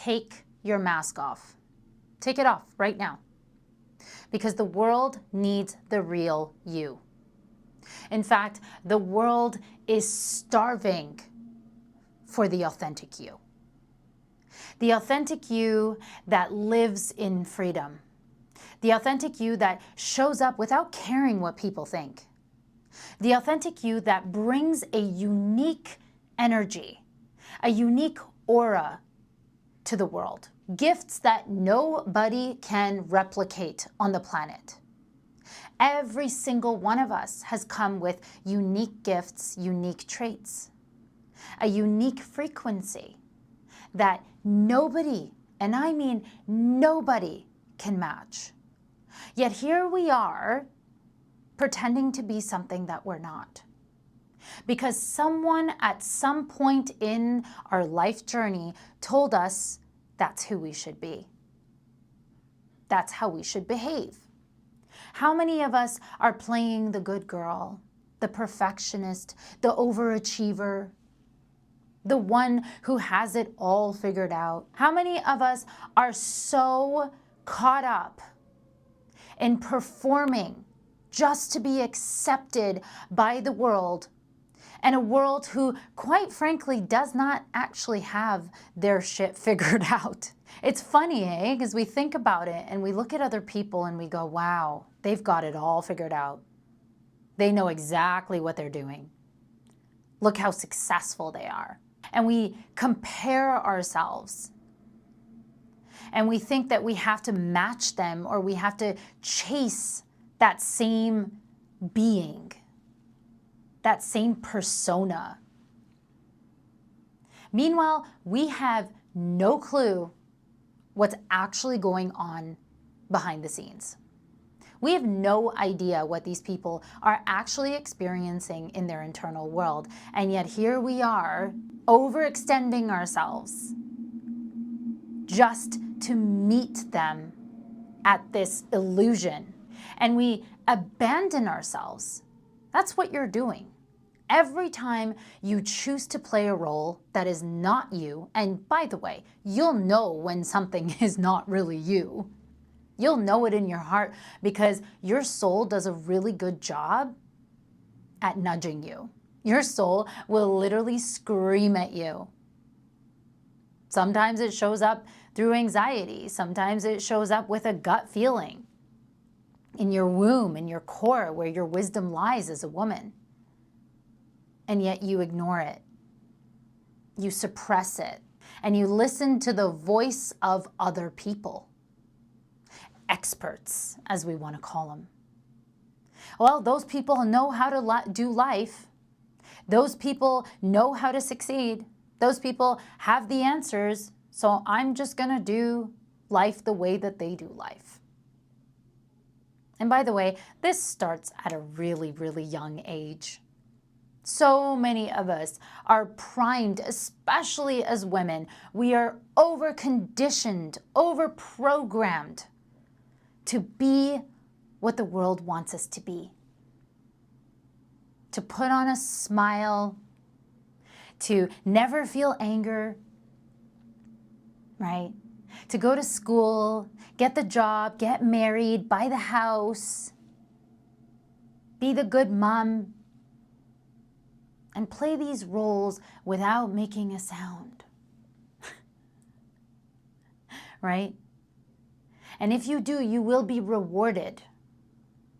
take your mask off. Take it off right now. Because the world needs the real you. In fact, the world is starving for the authentic you. The authentic you that lives in freedom. The authentic you that shows up without caring what people think. The authentic you that brings a unique energy, a unique aura to the world. Gifts that nobody can replicate on the planet. Every single one of us has come with unique gifts, unique traits, a unique frequency that nobody, and I mean nobody, can match. Yet here we are pretending to be something that we're not. Because someone at some point in our life journey told us that's who we should be. That's how we should behave. How many of us are playing the good girl, the perfectionist, the overachiever, the one who has it all figured out? How many of us are so caught up in performing just to be accepted by the world, and a world who, quite frankly, does not actually have their shit figured out? It's funny, eh? Because we think about it and we look at other people and we go, wow, they've got it all figured out. They know exactly what they're doing. Look how successful they are. And we compare ourselves. And we think that we have to match them, or we have to chase that same being, that same persona. Meanwhile, we have no clue what's actually going on behind the scenes. We have no idea what these people are actually experiencing in their internal world. And yet here we are, overextending ourselves just to meet them at this illusion. And we abandon ourselves. That's what you're doing. Every time you choose to play a role that is not you, and by the way, you'll know when something is not really you. You'll know it in your heart because your soul does a really good job at nudging you. Your soul will literally scream at you. Sometimes it shows up through anxiety. Sometimes it shows up with a gut feeling in your womb, in your core, where your wisdom lies as a woman. And yet you ignore it. You suppress it. And you listen to the voice of other people. Experts, as we want to call them. Well, those people know how to do life. Those people know how to succeed. Those people have the answers. So I'm just going to do life the way that they do life. And by the way, this starts at a really, really young age. So many of us are primed, especially as women. We are over-conditioned, over-programmed to be what the world wants us to be. To put on a smile, to never feel anger, right? To go to school, get the job, get married, buy the house, be the good mom, and play these roles without making a sound. Right? And if you do, you will be rewarded.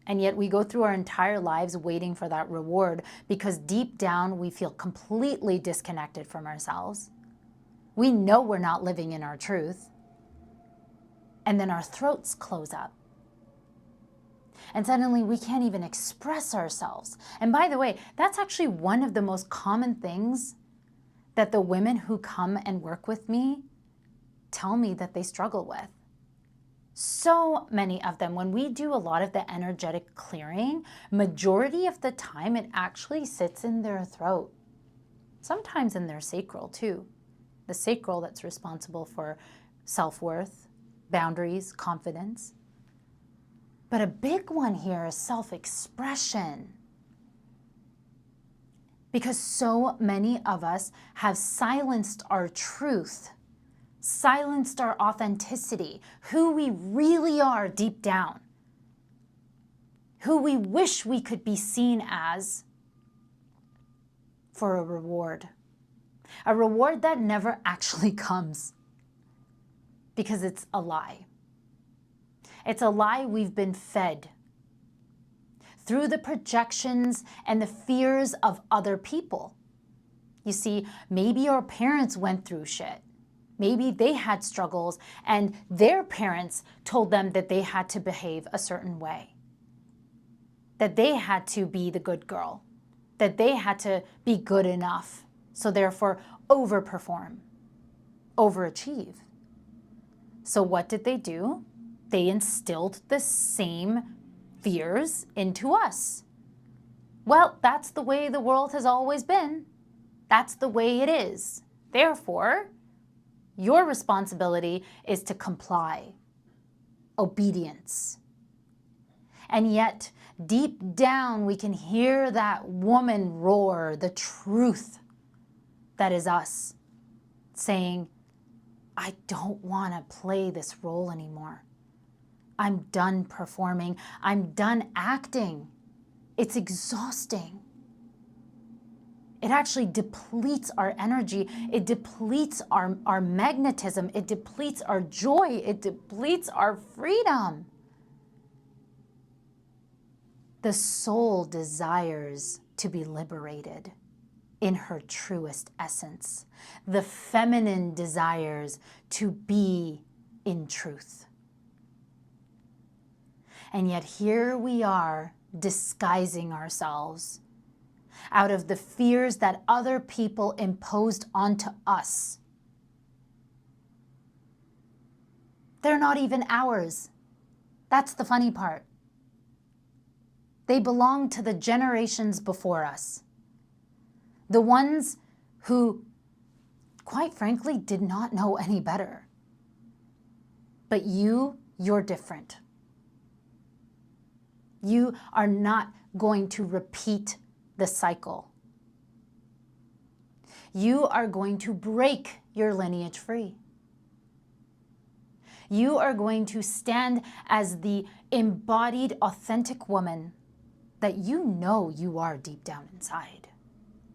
And yet we go through our entire lives waiting for that reward because deep down we feel completely disconnected from ourselves. We know we're not living in our truth. And then our throats close up. And suddenly we can't even express ourselves. And by the way, that's actually one of the most common things that the women who come and work with me tell me that they struggle with. So many of them, when we do a lot of the energetic clearing, majority of the time it actually sits in their throat. Sometimes in their sacral too. The sacral that's responsible for self-worth, boundaries, confidence. But a big one here is self-expression. Because so many of us have silenced our truth, silenced our authenticity, who we really are deep down, who we wish we could be seen as, for a reward that never actually comes, because it's a lie. It's a lie we've been fed through the projections and the fears of other people. You see, maybe our parents went through shit. Maybe they had struggles and their parents told them that they had to behave a certain way, that they had to be the good girl, that they had to be good enough, so therefore overperform, overachieve. So what did they do? They instilled the same fears into us. Well, that's the way the world has always been. That's the way it is. Therefore, your responsibility is to comply. Obedience. And yet, deep down, we can hear that woman roar, the truth that is us, saying, I don't want to play this role anymore. I'm done performing. I'm done acting. It's exhausting. It actually depletes our energy. It depletes our magnetism. It depletes our joy. It depletes our freedom. The soul desires to be liberated in her truest essence. The feminine desires to be in truth. And yet here we are disguising ourselves out of the fears that other people imposed onto us. They're not even ours. That's the funny part. They belong to the generations before us. The ones who, quite frankly, did not know any better. But you're different. You are not going to repeat the cycle. You are going to break your lineage free. You are going to stand as the embodied, authentic woman that you know you are deep down inside.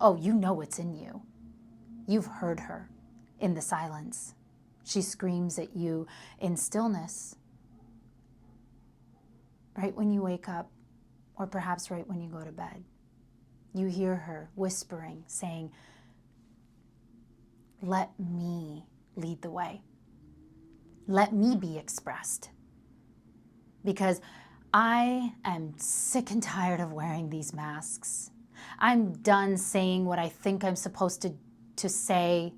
Oh, you know it's in you. You've heard her in the silence. She screams at you in stillness. Right when you wake up, or perhaps right when you go to bed, you hear her whispering, saying, let me lead the way. Let me be expressed. Because I am sick and tired of wearing these masks. I'm done saying what I think I'm supposed to say,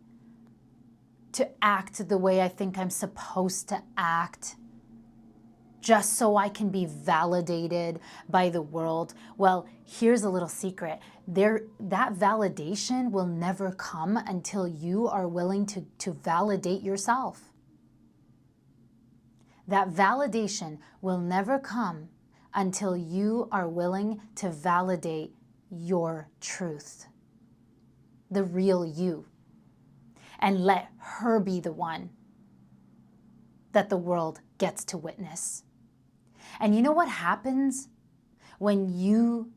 to act the way I think I'm supposed to act, just so I can be validated by the world. Well, here's a little secret. That validation will never come until you are willing to validate yourself. That validation will never come until you are willing to validate your truth, the real you, and let her be the one that the world gets to witness. And you know what happens when you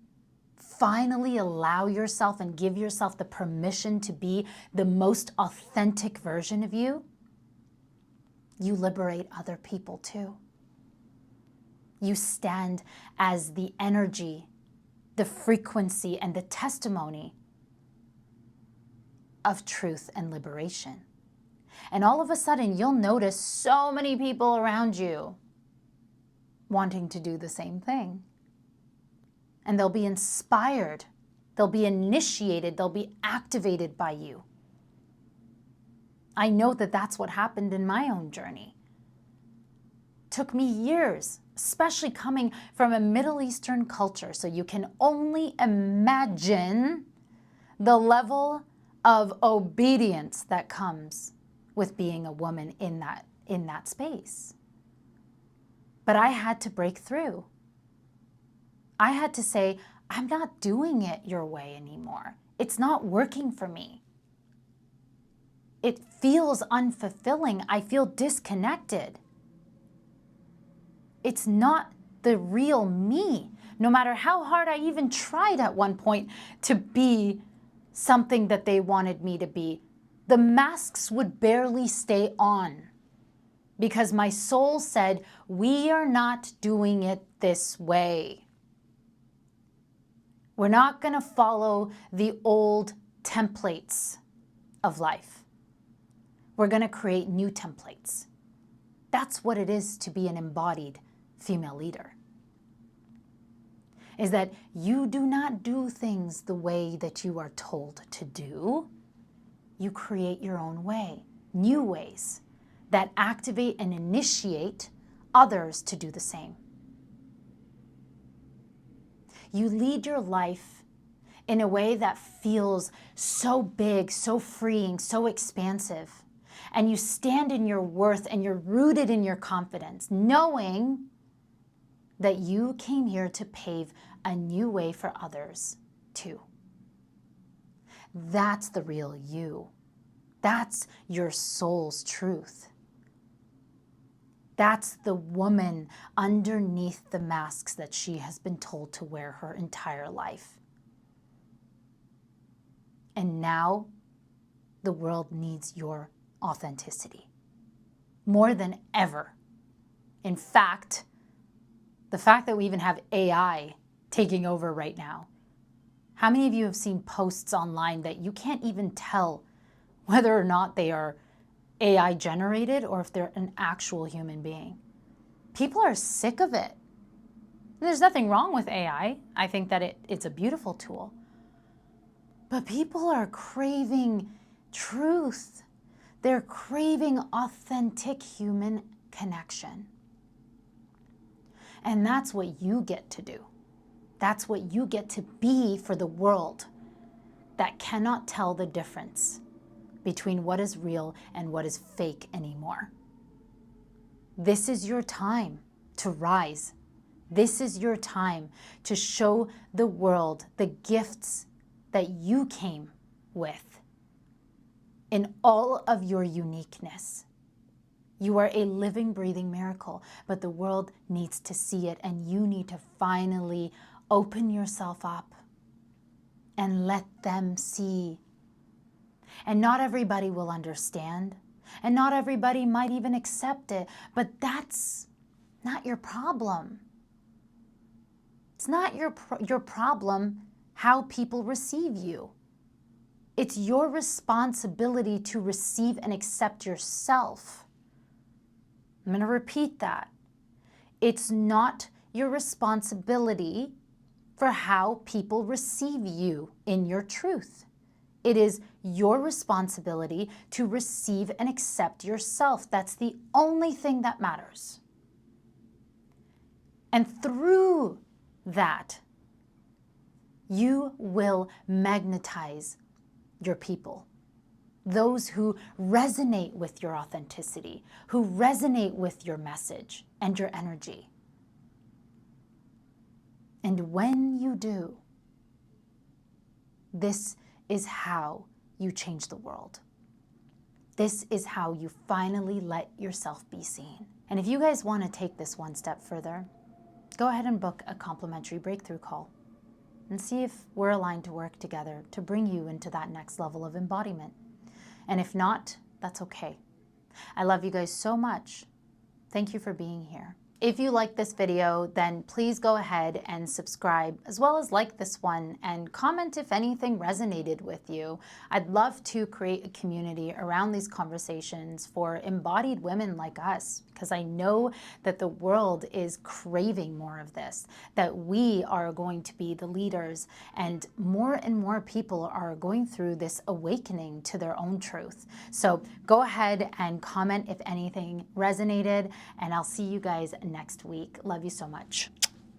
finally allow yourself and give yourself the permission to be the most authentic version of you? You liberate other people too. You stand as the energy, the frequency, and the testimony of truth and liberation. And all of a sudden, you'll notice so many people around you wanting to do the same thing. And they'll be inspired, they'll be initiated, they'll be activated by you. I know that that's what happened in my own journey. Took me years, especially coming from a Middle Eastern culture, so you can only imagine the level of obedience that comes with being a woman in that space. But I had to break through. I had to say, I'm not doing it your way anymore. It's not working for me. It feels unfulfilling. I feel disconnected. It's not the real me. No matter how hard I even tried at one point to be something that they wanted me to be, the masks would barely stay on because my soul said, we are not doing it this way. We're not going to follow the old templates of life. We're going to create new templates. That's what it is to be an embodied female leader. Is that you do not do things the way that you are told to do. You create your own way, new ways that activate and initiate others to do the same. You lead your life in a way that feels so big, so freeing, so expansive. And you stand in your worth and you're rooted in your confidence, knowing that you came here to pave a new way for others too. That's the real you. That's your soul's truth. That's the woman underneath the masks that she has been told to wear her entire life. And now the world needs your authenticity more than ever. In fact, the fact that we even have AI taking over right now. How many of you have seen posts online that you can't even tell whether or not they are AI generated or if they're an actual human being? People are sick of it. There's nothing wrong with AI. I think that it's a beautiful tool. But people are craving truth. They're craving authentic human connection. And that's what you get to do. That's what you get to be for the world that cannot tell the difference between what is real and what is fake anymore. This is your time to rise. This is your time to show the world the gifts that you came with in all of your uniqueness. You are a living, breathing miracle, but the world needs to see it, and you need to finally open yourself up and let them see. And not everybody will understand, and not everybody might even accept it, but that's not your problem. It's not your problem how people receive you. It's your responsibility to receive and accept yourself. I'm going to repeat that. It's not your responsibility for how people receive you in your truth. It is your responsibility to receive and accept yourself. That's the only thing that matters. And through that, you will magnetize your people. Those who resonate with your authenticity, who resonate with your message and your energy. And when you do, this is how you change the world. This is how you finally let yourself be seen. And if you guys want to take this one step further, go ahead and book a complimentary breakthrough call and see if we're aligned to work together to bring you into that next level of embodiment. And if not, that's okay. I love you guys so much. Thank you for being here. If you like this video, then please go ahead and subscribe, as well as like this one and comment if anything resonated with you. I'd love to create a community around these conversations for embodied women like us, because I know that the world is craving more of this, that we are going to be the leaders, and more people are going through this awakening to their own truth. So go ahead and comment if anything resonated, and I'll see you guys next week. Love you so much.